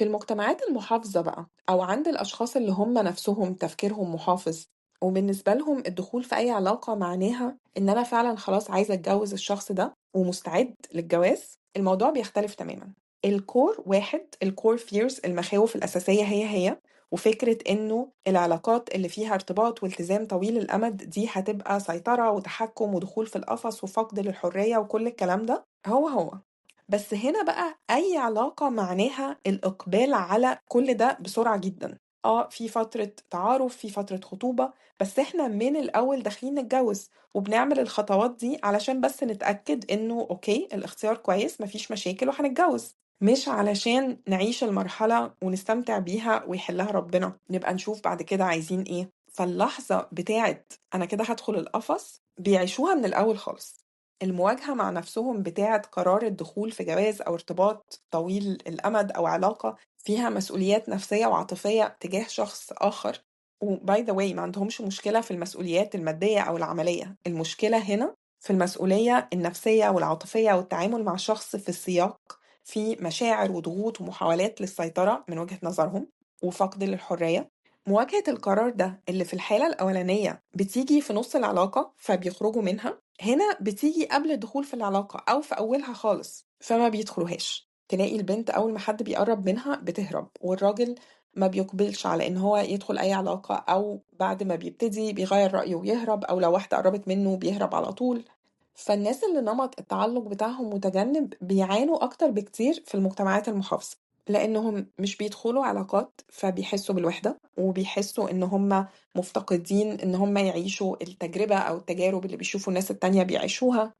في المجتمعات المحافظة بقى أو عند الأشخاص اللي هم نفسهم تفكيرهم محافظ وبالنسبة لهم الدخول في أي علاقة معناها إن أنا فعلا خلاص عايزة أتجوز الشخص ده ومستعد للجواز، الموضوع بيختلف تماما. الكور واحد، الكور فيرز، المخاوف الأساسية هي وفكرة إنه العلاقات اللي فيها ارتباط والتزام طويل الأمد دي هتبقى سيطرة وتحكم ودخول في القفص وفقد للحرية وكل الكلام ده هو. بس هنا بقى أي علاقة معناها الإقبال على كل ده بسرعة جدا. في فترة تعارف، في فترة خطوبة، بس احنا من الأول داخلين نتجوز وبنعمل الخطوات دي علشان بس نتأكد انه اوكي الاختيار كويس مفيش مشاكل وهنتجوز، مش علشان نعيش المرحلة ونستمتع بيها ويحلها ربنا نبقى نشوف بعد كده عايزين ايه. فاللحظة بتاعت أنا كده هدخل القفص بيعيشوها من الأول خالص. المواجهة مع نفسهم بتاعة قرار الدخول في جواز أو ارتباط طويل الأمد أو علاقة فيها مسؤوليات نفسية وعاطفية تجاه شخص آخر. وباي ذا واي ما عندهمش مشكلة في المسؤوليات المادية أو العملية، المشكلة هنا في المسؤولية النفسية والعاطفية والتعامل مع شخص في السياق في مشاعر وضغوط ومحاولات للسيطرة من وجهة نظرهم وفقد للحرية. مواجهة القرار ده اللي في الحالة الأولانية بتيجي في نص العلاقة فبيخرجوا منها، هنا بتيجي قبل الدخول في العلاقة أو في أولها خالص فما بيدخلوهاش. تلاقي البنت أول ما حد بيقرب منها بتهرب، والراجل ما بيقبلش على إن هو يدخل أي علاقة، أو بعد ما بيبتدي بيغير رأيه ويهرب، أو لو واحدة قربت منه بيهرب على طول. فالناس اللي نمط التعلق بتاعهم متجنب بيعانوا أكتر بكتير في المجتمعات المحافظة، لأنهم مش بيدخلوا علاقات فبيحسوا بالوحدة وبيحسوا إن هم مفتقدين إن هم يعيشوا التجربة أو التجارب اللي بيشوفوا الناس التانية بيعيشوها.